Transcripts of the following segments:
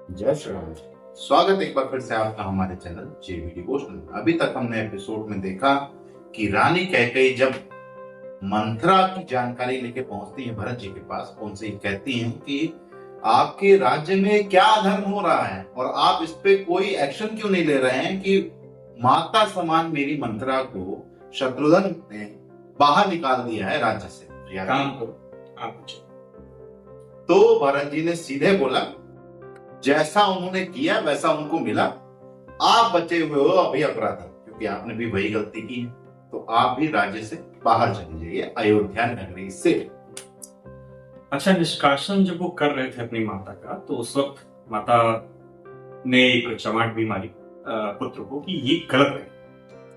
जय श्री राम। स्वागत एक बार फिर से आपका हमारे चैनल जेवी डिवोशनल। अभी तक हमने एपिसोड में देखा कि रानी कैकेयी जब मंथरा की जानकारी लेके पहुंचती है भरत जी के पास, उनसे कहती हैं कि आपके राज्य में क्या अधर्म हो रहा है और आप इस पे कोई एक्शन क्यों नहीं ले रहे हैं कि माता समान मेरी मंथरा को शत्रुघ्न ने बाहर निकाल दिया है राज्य से। काम करो आप। तो भरत जी ने सीधे बोला, जैसा उन्होंने किया वैसा उनको मिला, आप बचे हुए हो अभी अपराधी, क्योंकि आपने भी वही गलती की है, तो आप भी राज्य से बाहर चले जाइए, अयोध्या नगरी से। अच्छा, निष्कासन जब वो कर रहे थे अपनी माता का, तो उस वक्त माता ने एक चमाट भी मारी पुत्र को कि ये गलत है।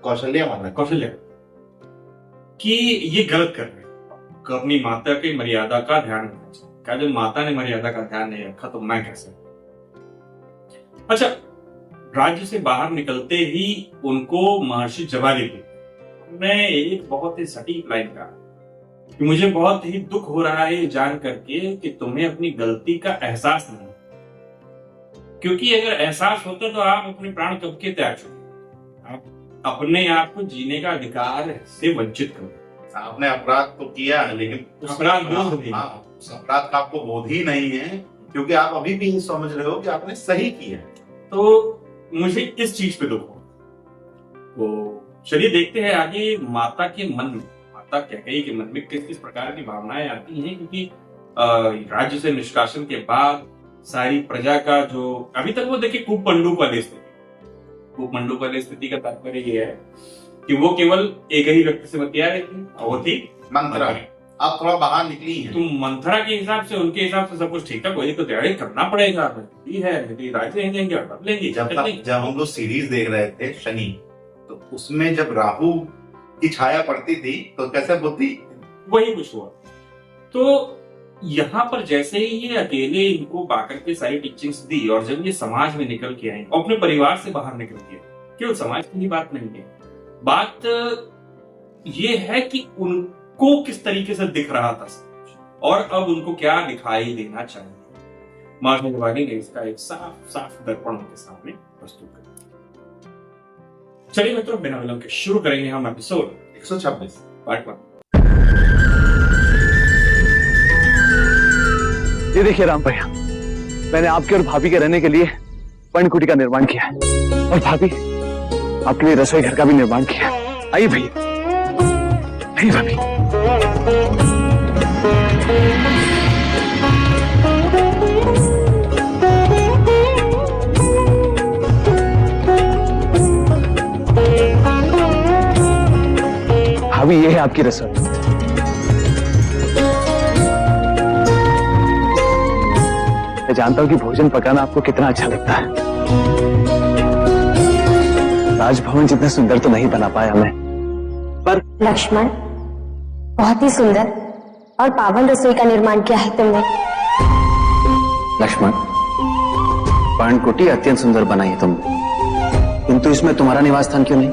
कौशल्या कि ये गलत कर रहे हैं, अपनी माता की मर्यादा का ध्यान रखना चाहिए। क्या जब माता ने मर्यादा का ध्यान नहीं रखा तो मैं कैसे? अच्छा, राज्य से बाहर निकलते ही उनको महर्षि जवाली दी। मैं एक बहुत ही सटीक लाइन कहा कि मुझे बहुत ही दुख हो रहा है जान करके कि तुम्हें अपनी गलती का एहसास नहीं, क्योंकि अगर एहसास होता तो आप अपने प्राण कब के त्याग चुके। आप अपने आप को जीने का अधिकार से वंचित करो। आपने अपराध तो किया है, लेकिन अपराध बोध नहीं, उस अपराध का आपको बोध ही नहीं है, क्योंकि आप अभी भी समझ रहे हो कि आपने सही किया है। तो मुझे इस चीज पे दुख हो। तो चलिए देखते हैं आगे माता के मन में, माता कैकेयी के मन में किस किस प्रकार की भावनाएं आती हैं, क्योंकि राज्य से निष्कासन के बाद सारी प्रजा का जो अभी तक वो देखिए कूपमंडूक वाली स्थिति का तात्पर्य ये है कि वो केवल एक ही व्यक्ति से बतिया रही थी, वो थी मंथरा। आप थोड़ा बाहर निकली हैं। तुम मंथरा के हिसाब से, उनके हिसाब से सब कुछ ठीक ठाक, वही तो तैयारी करना पड़ेगा। राज्य देंगे और लेंगे। जब हम लोग सीरीज देख रहे थे शनि, तो उसमें जब राहु की छाया पड़ती थी तो कैसे बुद्धि वही कुछ हुआ। तो यहाँ पर जैसे ही ये अकेले इनको बाकर के सारी टीचिंग्स दी और जब ये समाज में निकल के आए और अपने परिवार से बाहर निकल के, केवल समाज की ही बात नहीं है, बात ये है कि उनको किस तरीके से दिख रहा था और अब उनको क्या दिखाई देना चाहिए। महर्षि जवाली ने इसका एक साफ साफ दर्पण उनके सामने प्रस्तुत कर। चलिए मित्रों, बिना विलंब के शुरू करेंगे हम एपिसोड 126 पार्ट 1। ये देखिए राम भैया, मैंने आपके और भाभी के रहने के लिए पर्णकुटी का निर्माण किया है और भाभी आपके लिए रसोई घर का भी निर्माण किया है। आइए भैया, आइए भाभी। भाभी, ये है आपकी रसोई। मैं जानता हूं कि भोजन पकाना आपको कितना अच्छा लगता है। राजभवन जितना सुंदर तो नहीं बना पाया मैं, पर लक्ष्मण, बहुत ही सुंदर और पावन रसोई का निर्माण किया है तुमने। लक्ष्मण, पर्णकुटी अत्यंत सुंदर बनाई है तुमने, किंतु इसमें तुम्हारा निवास स्थान क्यों नहीं?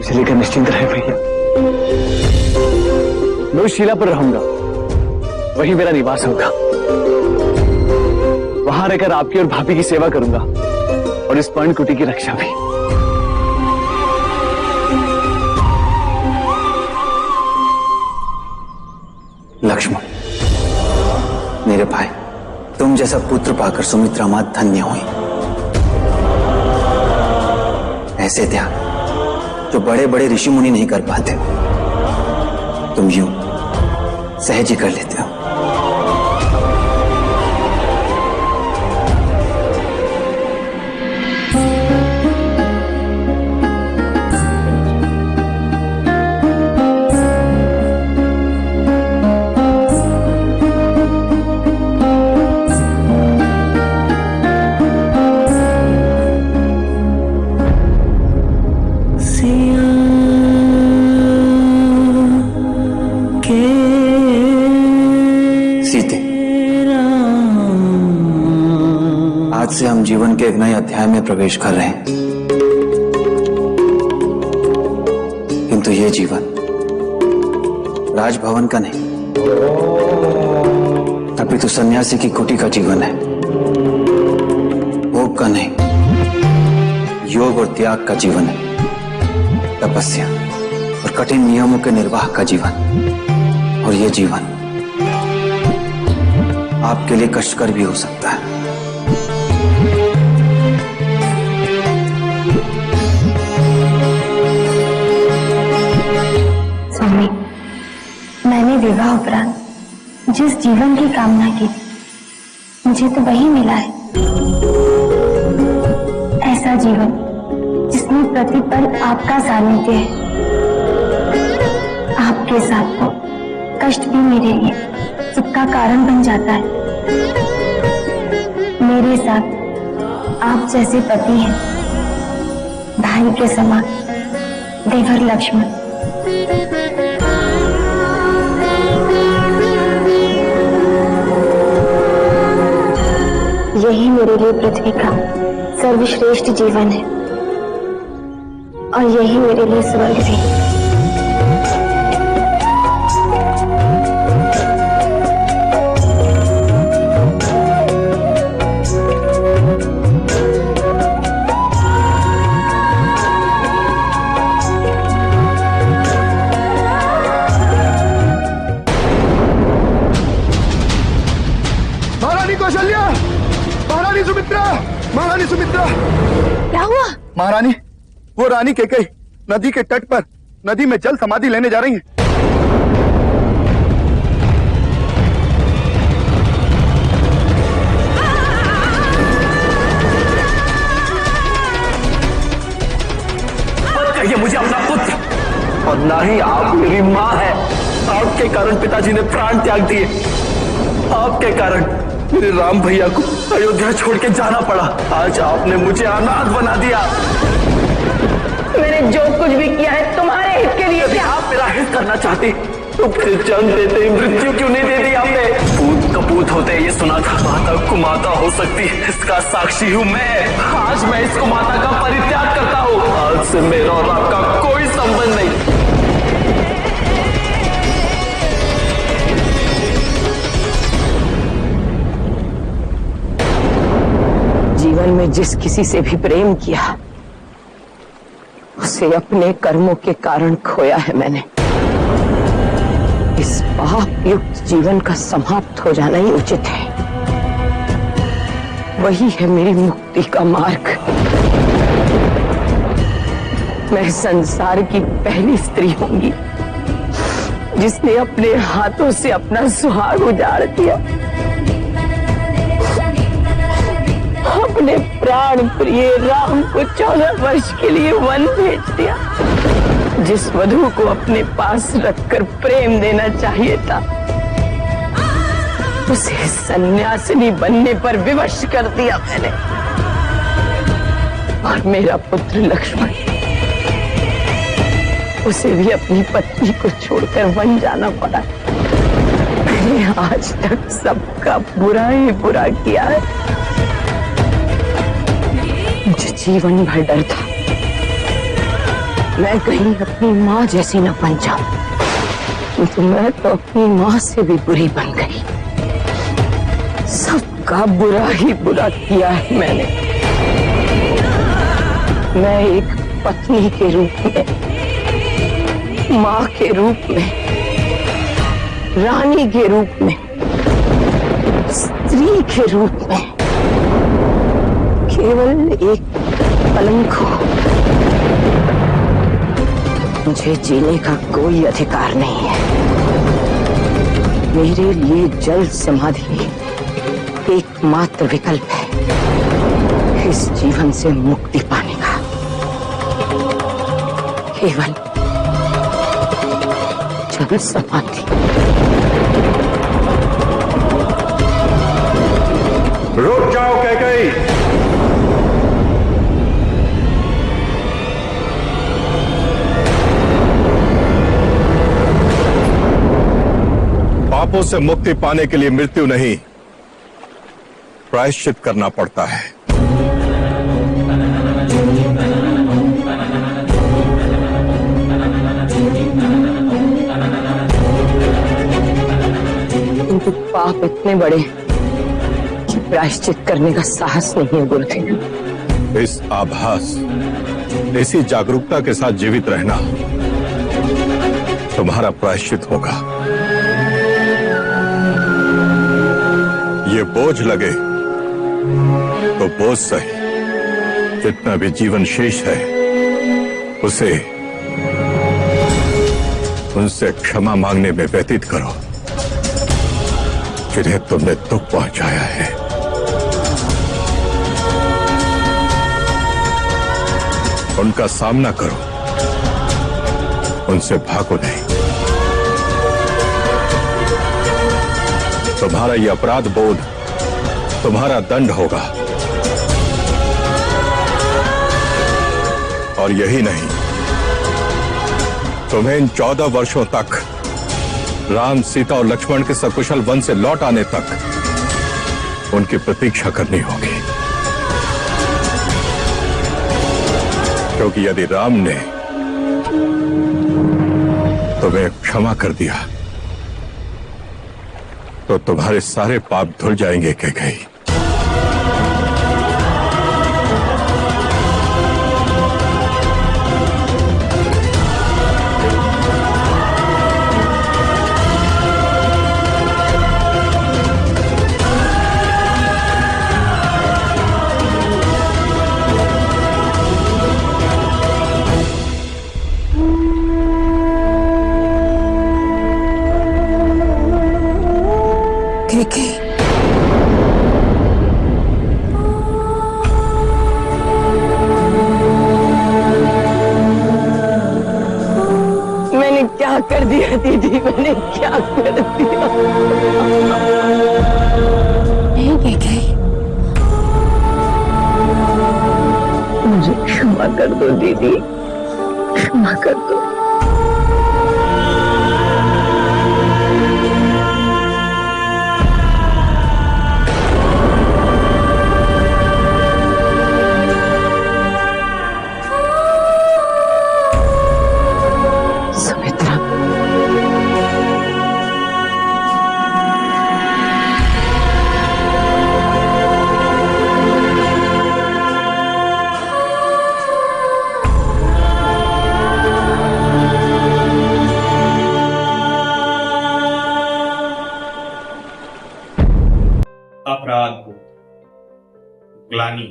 इसे लेकर निश्चिंत रहे भैया, मैं उस शिला पर रहूंगा, वही मेरा निवास होगा। वहां रहकर आपकी और भाभी की सेवा करूंगा और इस पर्णकुटी की रक्षा भी। लक्ष्मण, मेरे भाई, तुम जैसा पुत्र पाकर सुमित्रा मां धन्य हुई। ऐसे त्याग जो बड़े बड़े ऋषि मुनि नहीं कर पाते, तुम यूं सहज ही कर लेते हो। आज से हम जीवन के एक नए अध्याय में प्रवेश कर रहे हैं, किंतु ये जीवन राजभवन का नहीं, अपितु सन्यासी की कुटी का जीवन है। का नहीं, योग और त्याग का जीवन है, तपस्या और कठिन नियमों के निर्वाह का जीवन। और यह जीवन आपके लिए कष्टकर भी हो सकता है। स्वामी, मैंने विवाह उपरांत जिस जीवन की कामना की मुझे तो वही मिला है। ऐसा जीवन जिसमें प्रतिपल आपका सानिध्य है। आपके साथ तो कष्ट भी मेरे लिए सुख का कारण बन जाता है। मेरे साथ आप जैसे पति हैं, भाई के समान देवर लक्ष्मण। यही मेरे लिए पृथ्वी का सर्वश्रेष्ठ जीवन है और यही मेरे लिए स्वर्ग भी। महारानी कौशल्या, महारानी सुमित्रा, महारानी सुमित्रा। क्या हुआ? महारानी, वो रानी कैकेयी नदी के तट पर नदी में जल समाधि लेने जा रही हैं। ये मुझे अपना पुत्र और ना ही आप मेरी माँ है। आपके कारण पिताजी ने प्राण त्याग दिए। आपके कारण मेरे राम भैया को अयोध्या छोड़ के जाना पड़ा। आज आपने मुझे अनाथ बना दिया। मैंने जो कुछ भी किया है तुम्हारे हित के लिए। यदि आप मेरा हित करना चाहते तो फिर जन्म देते ही मृत्यु क्यों नहीं दे दी आपने? पूत कपूत होते ये सुना था, माता को माता हो सकती है, इसका साक्षी हूँ मैं। आज मैं इसको माता का परित्याग करता हूँ। आज से मेरा और आपका कोई संबंध नहीं। जीवन में जिस किसी से भी प्रेम किया उसे अपने कर्मों के कारण खोया है मैंने। इस पाप युक्त जीवन का समाप्त हो जाना ही उचित है। वही है मेरी मुक्ति का मार्ग। मैं संसार की पहली स्त्री होंगी जिसने अपने हाथों से अपना सुहाग उजाड़ दिया, अपने प्राण प्रिय राम को 14 वर्ष के लिए वन भेज दिया। जिस वधू को अपने पास रखकर प्रेम देना चाहिए था उसे सन्यासिनी बनने पर विवश कर दिया मैंने। और मेरा पुत्र लक्ष्मण, उसे भी अपनी पत्नी को छोड़कर वन जाना पड़ा। मैंने आज तक सबका बुरा ही बुरा किया है। मुझे जीवन भर डर था मैं कहीं अपनी माँ जैसी न बन जाऊं, किंतु मैं तो अपनी माँ से भी बुरी बन गई। सबका बुरा ही बुरा किया है मैंने। मैं एक पत्नी के रूप में, माँ के रूप में, रानी के रूप में, स्त्री के रूप में केवल एक कलंक हूं। मुझे जीने का कोई अधिकार नहीं है। मेरे लिए जल समाधि एकमात्र विकल्प है इस जीवन से मुक्ति पाने का। केवल जल समाधि। रुक जाओ कैकेयी। पापों से मुक्ति पाने के लिए मृत्यु नहीं, प्रायश्चित करना पड़ता है। किंतु पाप इतने बड़े कि प्रायश्चित करने का साहस नहीं है गुरुदेव। इस आभास, इसी जागरूकता के साथ जीवित रहना तुम्हारा प्रायश्चित होगा। ये बोझ लगे तो बोझ सही, जितना भी जीवन शेष है उसे उनसे क्षमा मांगने में व्यतीत करो जिन्हें तुमने दुख पहुंचाया है। उनका सामना करो, उनसे भागो नहीं। तुम्हारा यह अपराध बोध तुम्हारा दंड होगा। और यही नहीं, तुम्हें इन 14 वर्षों तक राम, सीता और लक्ष्मण के सकुशल वन से लौट आने तक उनकी प्रतीक्षा करनी होगी। क्योंकि यदि राम ने तुम्हें क्षमा कर दिया तो तुम्हारे सारे पाप धुल जाएंगे कैकेयी। मैंने क्या कर दिया दीदी, मैंने क्या कर दिया? नहीं कैकेयी, मुझे क्षमा कर दो दीदी, क्षमा कर दो। सुमित्रा, अपराध बोध, ग्लानि,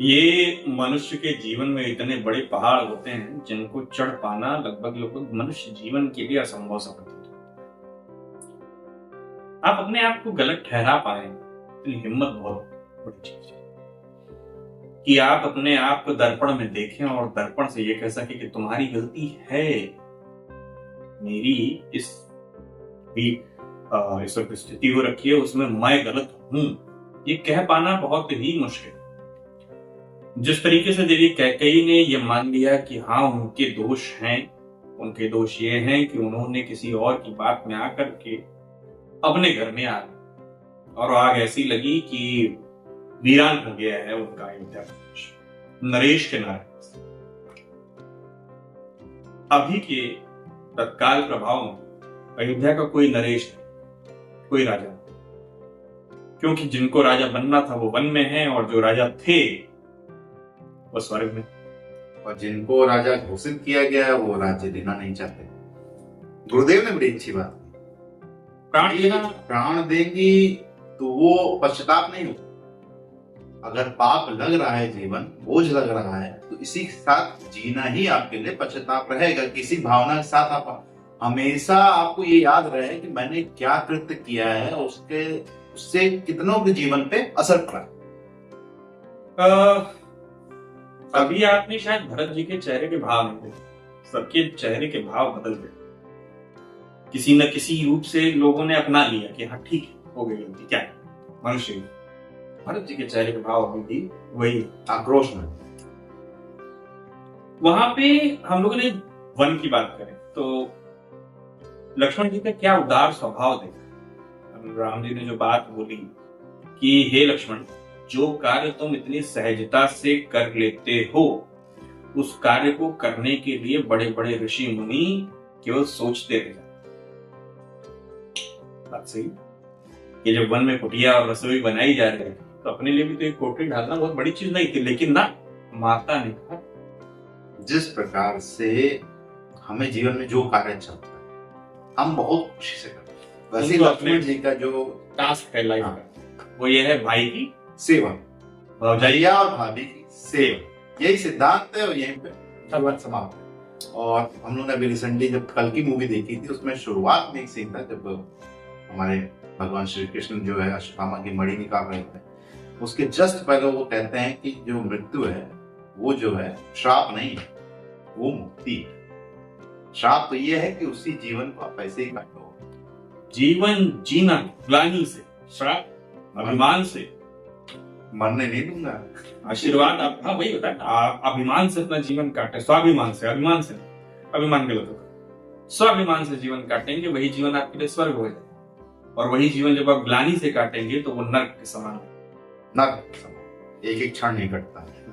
ये मनुष्य के जीवन में इतने बड़े पहाड़ होते हैं जिनको चढ़ पाना लगभग मनुष्य जीवन के लिए असंभव सा प्रतीत होता है। आप अपने आप को गलत ठहरा पाए, इतनी हिम्मत बहुत बड़ी चीज है कि आप अपने आप को दर्पण में देखें और दर्पण से ये कह सके कि तुम्हारी गलती है, मेरी इस वक्त स्थिति हो रखी है उसमें मैं गलत हूं, ये कह पाना बहुत ही मुश्किल। जिस तरीके से देवी कैकेयी ने यह मान लिया कि हाँ उनके दोष हैं, उनके दोष ये हैं कि उन्होंने किसी और की बात में आकर के अपने घर में आ गए और आग ऐसी लगी कि वीरान हो गया है उनका अयोध्या नरेश के नारे। अभी के तत्काल प्रभाव में अयोध्या का कोई नरेश नहीं, कोई राजा नहीं, क्योंकि जिनको राजा बनना था वो वन में है और जो राजा थे वो स्वर्ग में, और जिनको राजा घोषित किया गया है वो राज्य देना नहीं चाहते। गुरुदेव ने बड़ी अच्छी बात की, प्राण देंगी तो वो पश्चाताप नहीं होगा। अगर पाप लग रहा है, जीवन बोझ लग रहा है, तो इसी के साथ जीना ही आपके लिए पश्चाताप रहेगा। किसी भावना के साथ आप हमेशा आपको ये याद रहे कि मैंने क्या कृत्य किया है, उससे कितनों के जीवन पे असर पड़ा। अभी आपने शायद भरत जी के चेहरे के भाव नहीं देखे, सबके चेहरे के भाव बदल गए। किसी न किसी रूप से लोगों ने अपना लिया कि हाँ ठीक है, हो गई गलती, क्या है मनुष्य। भरत जी के चेहरे के भाव अभी भी वही आक्रोश में। वहां पे हम लोगों ने वन की बात करें तो लक्ष्मण जी का क्या उदार स्वभाव देखा। राम जी ने जो बात बोली कि हे लक्ष्मण, जो कार्य तुम इतनी सहजता से कर लेते हो उस कार्य को करने के लिए बड़े बड़े ऋषि मुनि केवल सोचते रह जाते। बात सही। कि जब वन में कुटिया और रसोई बनाई जा रही थी तो अपने लिए भी तो एक कोठरी ढालना बहुत बड़ी चीज नहीं थी, लेकिन ना, माता ने कहा जिस प्रकार से हमें जीवन में जो कार्य चलता है हम बहुत खुशी से करते हैं, वैसे उनको लक्ष्मण अपने जी का जो टास्क है लाइफ का, वो ये है भाई की सेवा, भौजाई भैया और भाभी की सेवा, यही सिद्धांत है और यहीं पे जीवन समाप्त है। और हम लोगों ने अभी रिसेंटली जब कल की मूवी देखी थी उसमें शुरुआत में एक सीन था जब हमारे भगवान श्री कृष्ण जो है अश्वत्थामा की मणि निकाल रहे थे, उसके जस्ट पहले वो कहते हैं कि जो मृत्यु है वो जो है श्राप नहीं है, वो मुक्ति है। श्राप तो ये है कि उसी जीवन को आप ऐसे ही काटो। जीवन जीना ग्लानि से, श्राप अभिमान से, मरने नहीं दूंगा। आशीर्वाद आप, हाँ वही होता है, आप अभिमान से अपना जीवन काटे, स्वाभिमान से, अभिमान से नहीं, अभिमान गलत होगा, स्वाभिमान से जीवन काटेंगे, वही जीवन आपके लिए स्वर्ग हो जाए। और वही जीवन जब आप ग्लानि से काटेंगे तो वो नर्क के समान है। नर्क के समान, एक एक क्षण नहीं कटता है।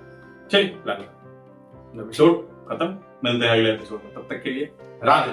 चलिए एपिसोड खत्म, मिलते हैं अगले एपिसोड में, तब तक के लिए राधे।